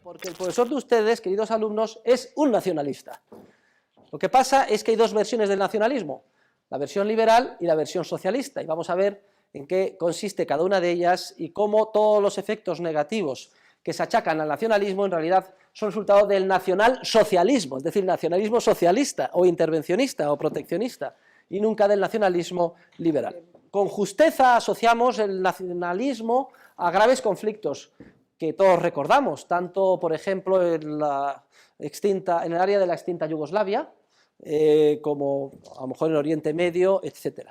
Porque el profesor de ustedes, queridos alumnos, es un nacionalista. Lo que pasa es que hay dos versiones del nacionalismo, la versión liberal y la versión socialista, y vamos a ver en qué consiste cada una de ellas y cómo todos los efectos negativos que se achacan al nacionalismo en realidad son resultado del nacionalsocialismo, es decir, nacionalismo socialista o intervencionista o proteccionista, y nunca del nacionalismo liberal. Con justeza asociamos el nacionalismo a graves conflictos que todos recordamos, tanto, por ejemplo, en el área de la extinta Yugoslavia, como a lo mejor en Oriente Medio, etc.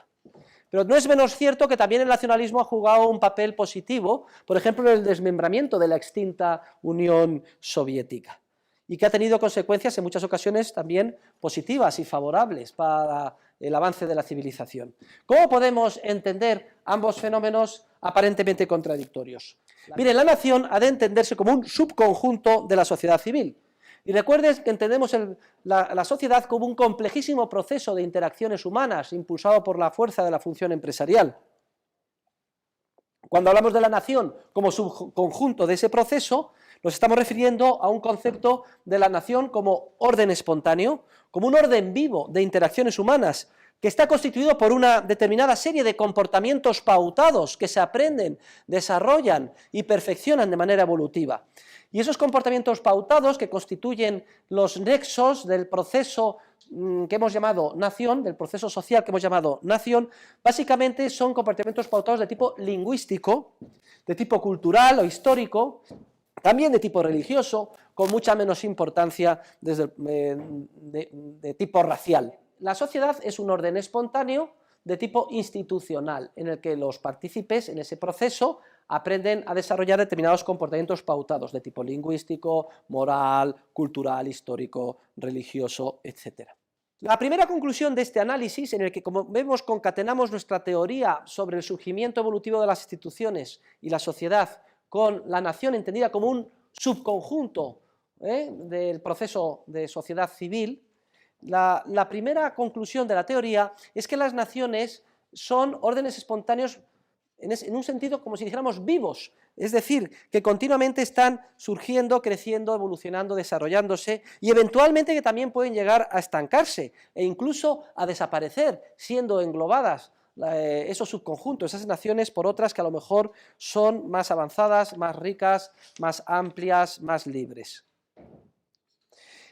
Pero no es menos cierto que también el nacionalismo ha jugado un papel positivo, por ejemplo, en el desmembramiento de la extinta Unión Soviética, y que ha tenido consecuencias en muchas ocasiones también positivas y favorables para el avance de la civilización. ¿Cómo podemos entender ambos fenómenos aparentemente contradictorios? Mire, la nación ha de entenderse como un subconjunto de la sociedad civil. Y recuerden que entendemos la sociedad como un complejísimo proceso de interacciones humanas impulsado por la fuerza de la función empresarial. Cuando hablamos de la nación como subconjunto de ese proceso, nos estamos refiriendo a un concepto de la nación como orden espontáneo, como un orden vivo de interacciones humanas, que está constituido por una determinada serie de comportamientos pautados que se aprenden, desarrollan y perfeccionan de manera evolutiva. Y esos comportamientos pautados que constituyen los nexos del proceso que hemos llamado nación, del proceso social que hemos llamado nación, básicamente son comportamientos pautados de tipo lingüístico, de tipo cultural o histórico, también de tipo religioso, con mucha menos importancia de tipo racial. La sociedad es un orden espontáneo de tipo institucional, en el que los partícipes en ese proceso aprenden a desarrollar determinados comportamientos pautados de tipo lingüístico, moral, cultural, histórico, religioso, etc. La primera conclusión de este análisis, en el que, como vemos, concatenamos nuestra teoría sobre el surgimiento evolutivo de las instituciones y la sociedad con la nación entendida como un subconjunto del proceso de sociedad civil, la primera conclusión de la teoría es que las naciones son órdenes espontáneos en un sentido como si dijéramos vivos, es decir, que continuamente están surgiendo, creciendo, evolucionando, desarrollándose y eventualmente que también pueden llegar a estancarse e incluso a desaparecer, siendo englobadas esos subconjuntos, esas naciones por otras que a lo mejor son más avanzadas, más ricas, más amplias, más libres.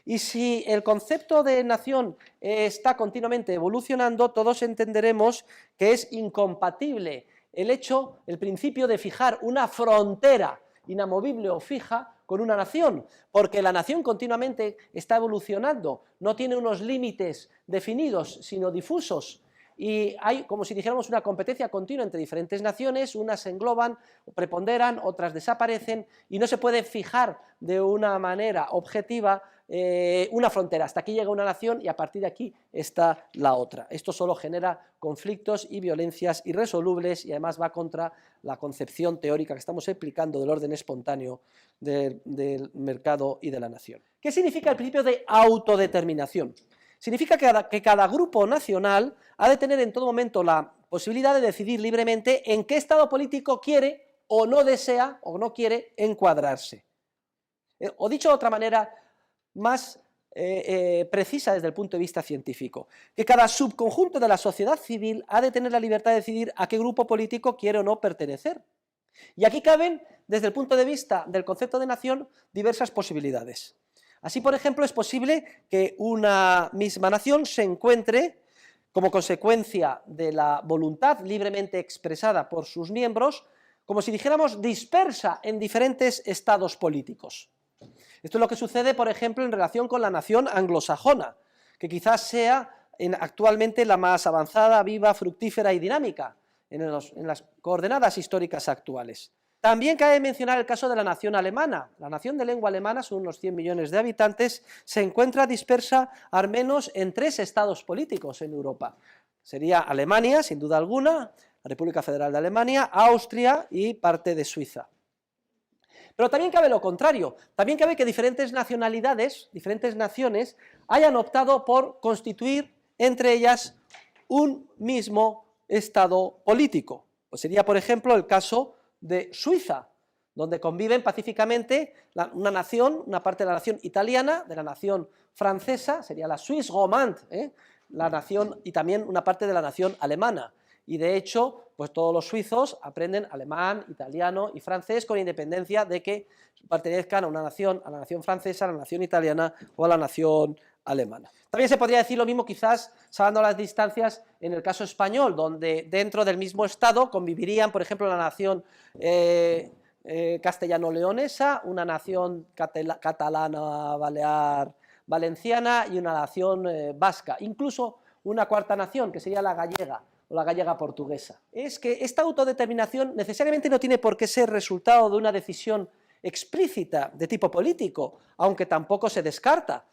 Y si el concepto de nación está continuamente evolucionando, todos entenderemos que es incompatible el principio de fijar una frontera inamovible o fija con una nación, porque la nación continuamente está evolucionando, no tiene unos límites definidos, sino difusos, y hay, como si dijéramos, una competencia continua entre diferentes naciones, unas se engloban, preponderan, otras desaparecen, y no se puede fijar de una manera objetiva una frontera, hasta aquí llega una nación y a partir de aquí está la otra. Esto solo genera conflictos y violencias irresolubles y además va contra la concepción teórica que estamos explicando del orden espontáneo del mercado y de la nación. ¿Qué significa el principio de autodeterminación? Significa que cada grupo nacional ha de tener en todo momento la posibilidad de decidir libremente en qué estado político quiere o no desea o no quiere encuadrarse. O dicho de otra manera más precisa desde el punto de vista científico, que cada subconjunto de la sociedad civil ha de tener la libertad de decidir a qué grupo político quiere o no pertenecer. Y aquí caben, desde el punto de vista del concepto de nación, diversas posibilidades. Así, por ejemplo, es posible que una misma nación se encuentre, como consecuencia de la voluntad libremente expresada por sus miembros, como si dijéramos dispersa en diferentes estados políticos. Esto es lo que sucede, por ejemplo, en relación con la nación anglosajona, que quizás sea actualmente la más avanzada, viva, fructífera y dinámica en las coordenadas históricas actuales. También cabe mencionar el caso de la nación alemana. La nación de lengua alemana, son unos 100 millones de habitantes, se encuentra dispersa al menos en 3 estados políticos en Europa. Sería Alemania, sin duda alguna, la República Federal de Alemania, Austria y parte de Suiza. Pero también cabe lo contrario, también cabe que diferentes nacionalidades, diferentes naciones, hayan optado por constituir entre ellas un mismo estado político. Pues sería, por ejemplo, el caso de Suiza, donde conviven pacíficamente una nación, una parte de la nación italiana, de la nación francesa, sería la Suisse romande, la nación, y también una parte de la nación alemana. Y de hecho, pues todos los suizos aprenden alemán, italiano y francés con independencia de que pertenezcan a una nación, a la nación francesa, a la nación italiana o a la nación alemana. También se podría decir lo mismo, quizás salvando las distancias, en el caso español, donde dentro del mismo Estado convivirían, por ejemplo, la nación castellano-leonesa, una nación catalana, balear, valenciana y una nación vasca, incluso una cuarta nación, que sería la gallega, o la gallega portuguesa. Es que esta autodeterminación necesariamente no tiene por qué ser resultado de una decisión explícita de tipo político, aunque tampoco se descarta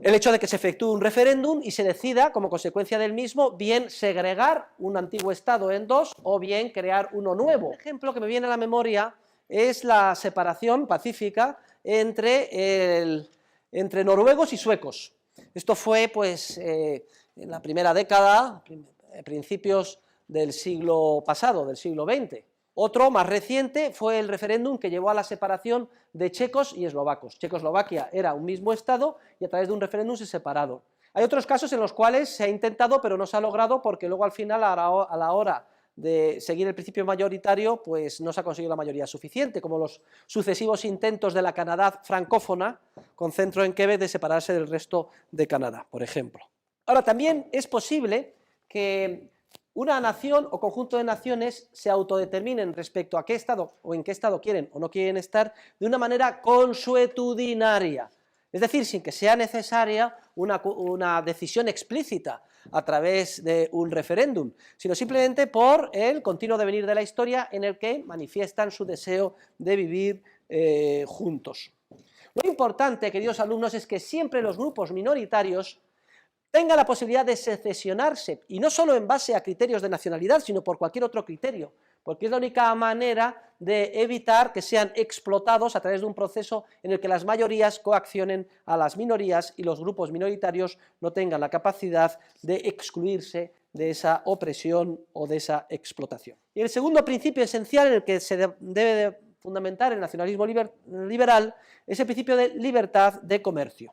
el hecho de que se efectúe un referéndum y se decida, como consecuencia del mismo, bien segregar un antiguo Estado en dos o bien crear uno nuevo. Un ejemplo que me viene a la memoria es la separación pacífica entre noruegos y suecos. Esto fue, pues, en la primera década, principios del siglo pasado, del siglo XX. Otro, más reciente, fue el referéndum que llevó a la separación de checos y eslovacos. Checoslovaquia era un mismo Estado y a través de un referéndum se separaron. Hay otros casos en los cuales se ha intentado pero no se ha logrado porque luego al final a la hora de seguir el principio mayoritario pues no se ha conseguido la mayoría suficiente, como los sucesivos intentos de la Canadá francófona con centro en Quebec de separarse del resto de Canadá, por ejemplo. Ahora, también es posible que una nación o conjunto de naciones se autodeterminen respecto a qué Estado o en qué Estado quieren o no quieren estar de una manera consuetudinaria, es decir, sin que sea necesaria una decisión explícita a través de un referéndum, sino simplemente por el continuo devenir de la historia en el que manifiestan su deseo de vivir juntos. Lo importante, queridos alumnos, es que siempre los grupos minoritarios tenga la posibilidad de secesionarse, y no solo en base a criterios de nacionalidad, sino por cualquier otro criterio, porque es la única manera de evitar que sean explotados a través de un proceso en el que las mayorías coaccionen a las minorías y los grupos minoritarios no tengan la capacidad de excluirse de esa opresión o de esa explotación. Y el segundo principio esencial en el que se debe fundamentar el nacionalismo liberal es el principio de libertad de comercio.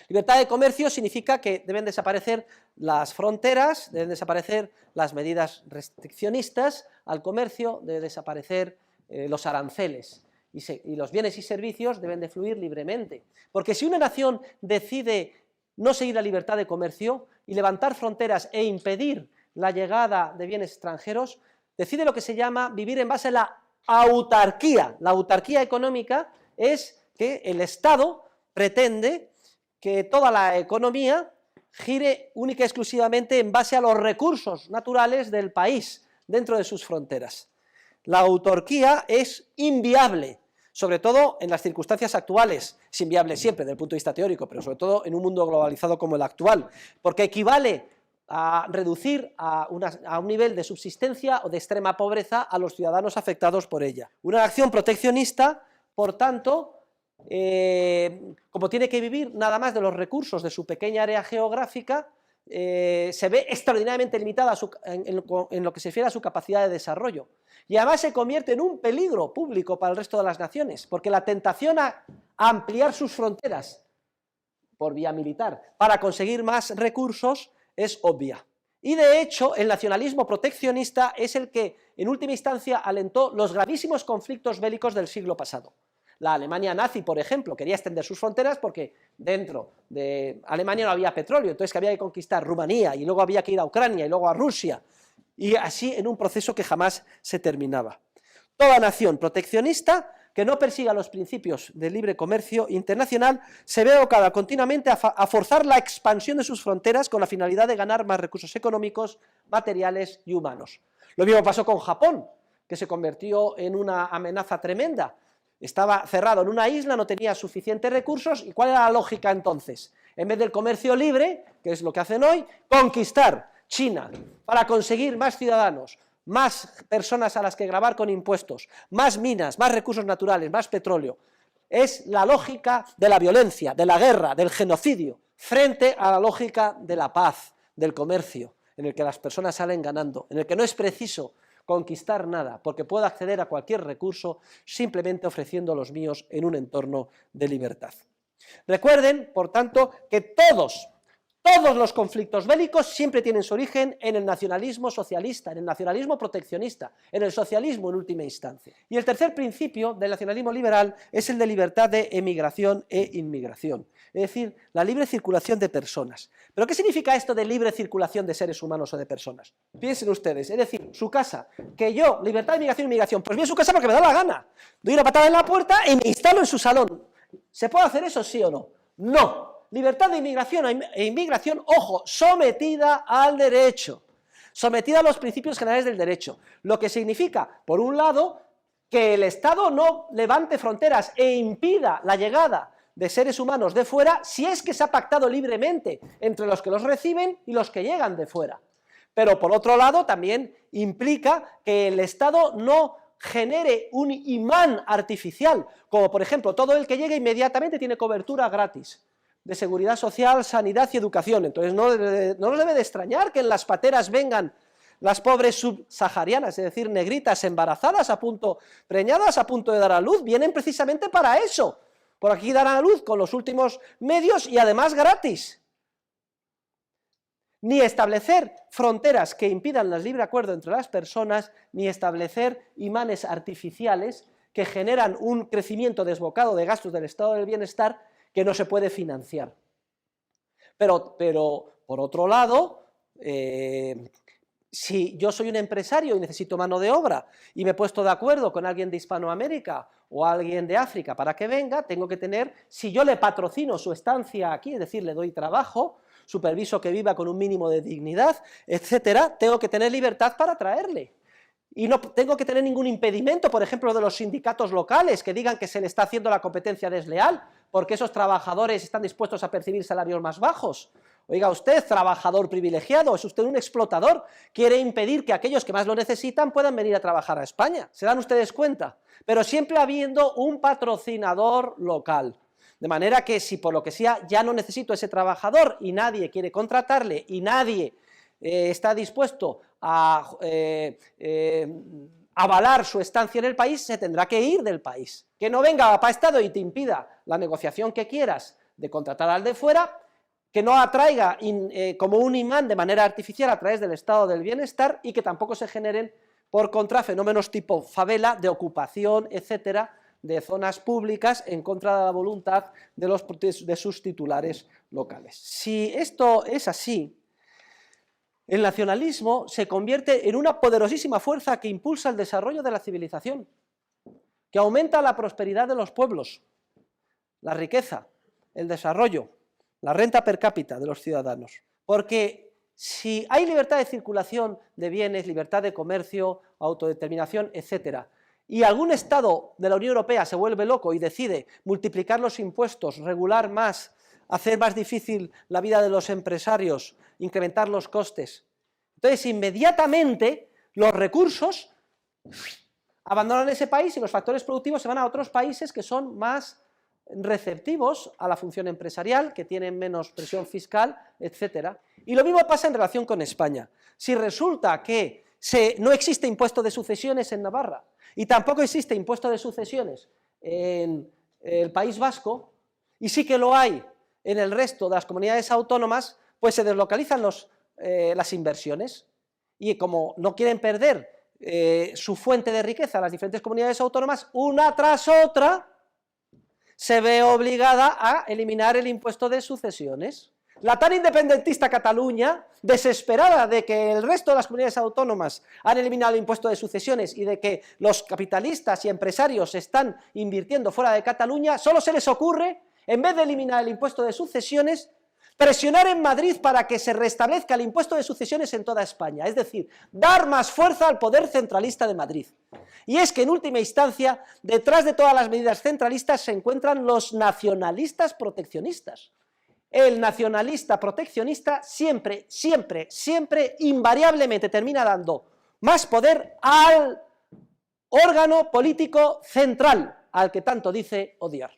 Libertad de comercio significa que deben desaparecer las fronteras, deben desaparecer las medidas restriccionistas al comercio, deben desaparecer los aranceles y los bienes y servicios deben de fluir libremente. Porque si una nación decide no seguir la libertad de comercio y levantar fronteras e impedir la llegada de bienes extranjeros, decide lo que se llama vivir en base a la autarquía. La autarquía económica es que el Estado pretende que toda la economía gire única y exclusivamente en base a los recursos naturales del país dentro de sus fronteras. La autarquía es inviable, sobre todo en las circunstancias actuales. Es inviable siempre desde el punto de vista teórico, pero sobre todo en un mundo globalizado como el actual, porque equivale a reducir a un nivel de subsistencia o de extrema pobreza a los ciudadanos afectados por ella. Una acción proteccionista, por tanto, como tiene que vivir nada más de los recursos de su pequeña área geográfica, se ve extraordinariamente limitada en lo que se refiere a su capacidad de desarrollo. Y además se convierte en un peligro público para el resto de las naciones, porque la tentación a ampliar sus fronteras por vía militar para conseguir más recursos es obvia. Y de hecho, el nacionalismo proteccionista es el que, en última instancia, alentó los gravísimos conflictos bélicos del siglo pasado. La Alemania nazi, por ejemplo, quería extender sus fronteras porque dentro de Alemania no había petróleo, entonces que había que conquistar Rumanía y luego había que ir a Ucrania y luego a Rusia, y así en un proceso que jamás se terminaba. Toda nación proteccionista que no persiga los principios del libre comercio internacional se ve abocada continuamente a forzar la expansión de sus fronteras con la finalidad de ganar más recursos económicos, materiales y humanos. Lo mismo pasó con Japón, que se convirtió en una amenaza tremenda. Estaba cerrado en una isla, no tenía suficientes recursos, ¿y cuál era la lógica entonces? En vez del comercio libre, que es lo que hacen hoy, conquistar China para conseguir más ciudadanos, más personas a las que gravar con impuestos, más minas, más recursos naturales, más petróleo. Es la lógica de la violencia, de la guerra, del genocidio, frente a la lógica de la paz, del comercio, en el que las personas salen ganando, en el que no es preciso conquistar nada, porque puedo acceder a cualquier recurso simplemente ofreciendo los míos en un entorno de libertad. Recuerden, por tanto, que todos los conflictos bélicos siempre tienen su origen en el nacionalismo socialista, en el nacionalismo proteccionista, en el socialismo en última instancia. Y el tercer principio del nacionalismo liberal es el de libertad de emigración e inmigración, es decir, la libre circulación de personas. ¿Pero qué significa esto de libre circulación de seres humanos o de personas? Piensen ustedes, es decir, su casa, que yo, libertad de emigración e inmigración, pues voy a su casa porque me da la gana, doy una patada en la puerta y me instalo en su salón. ¿Se puede hacer eso, sí o no? ¡No! Libertad de inmigración e inmigración, ojo, sometida al derecho, sometida a los principios generales del derecho, lo que significa, por un lado, que el Estado no levante fronteras e impida la llegada de seres humanos de fuera si es que se ha pactado libremente entre los que los reciben y los que llegan de fuera. Pero por otro lado también implica que el Estado no genere un imán artificial, como por ejemplo todo el que llegue inmediatamente tiene cobertura gratis de seguridad social, sanidad y educación. Entonces no nos debe de extrañar que en las pateras vengan las pobres subsaharianas, es decir, negritas embarazadas, preñadas, a punto de dar a luz, vienen precisamente para eso. Por aquí darán a luz con los últimos medios y además gratis. Ni establecer fronteras que impidan el libre acuerdo entre las personas, ni establecer imanes artificiales que generan un crecimiento desbocado de gastos del estado del bienestar que no se puede financiar. Pero por otro lado, si yo soy un empresario y necesito mano de obra y me he puesto de acuerdo con alguien de Hispanoamérica o alguien de África para que venga, tengo que tener, si yo le patrocino su estancia aquí, es decir, le doy trabajo, superviso que viva con un mínimo de dignidad, etcétera, tengo que tener libertad para traerle. Y no tengo que tener ningún impedimento, por ejemplo, de los sindicatos locales que digan que se le está haciendo la competencia desleal, porque esos trabajadores están dispuestos a percibir salarios más bajos. Oiga usted, trabajador privilegiado, es usted un explotador, quiere impedir que aquellos que más lo necesitan puedan venir a trabajar a España. ¿Se dan ustedes cuenta? Pero siempre habiendo un patrocinador local. De manera que si por lo que sea ya no necesito ese trabajador y nadie quiere contratarle y nadie está dispuesto a avalar su estancia en el país, se tendrá que ir del país. Que no venga a Estado y te impida la negociación que quieras de contratar al de fuera, que no atraiga como un imán de manera artificial a través del estado del bienestar y que tampoco se generen, por contra, fenómenos tipo favela, de ocupación, etcétera, de zonas públicas en contra de la voluntad de sus titulares locales. Si esto es así, el nacionalismo se convierte en una poderosísima fuerza que impulsa el desarrollo de la civilización, que aumenta la prosperidad de los pueblos, la riqueza, el desarrollo, la renta per cápita de los ciudadanos. Porque si hay libertad de circulación de bienes, libertad de comercio, autodeterminación, etcétera, y algún Estado de la Unión Europea se vuelve loco y decide multiplicar los impuestos, regular más, hacer más difícil la vida de los empresarios, incrementar los costes, entonces inmediatamente los recursos abandonan ese país y los factores productivos se van a otros países que son más receptivos a la función empresarial, que tienen menos presión fiscal, etcétera. Y lo mismo pasa en relación con España. Si resulta que no existe impuesto de sucesiones en Navarra y tampoco existe impuesto de sucesiones en el País Vasco, y sí que lo hay en el resto de las comunidades autónomas, pues se deslocalizan las inversiones, y como no quieren perder su fuente de riqueza las diferentes comunidades autónomas, una tras otra se ve obligada a eliminar el impuesto de sucesiones. La tan independentista Cataluña, desesperada de que el resto de las comunidades autónomas han eliminado el impuesto de sucesiones y de que los capitalistas y empresarios están invirtiendo fuera de Cataluña, solo se les ocurre, en vez de eliminar el impuesto de sucesiones, presionar en Madrid para que se restablezca el impuesto de sucesiones en toda España, es decir, dar más fuerza al poder centralista de Madrid. Y es que en última instancia, detrás de todas las medidas centralistas se encuentran los nacionalistas proteccionistas. El nacionalista proteccionista siempre, siempre, siempre, invariablemente termina dando más poder al órgano político central, al que tanto dice odiar.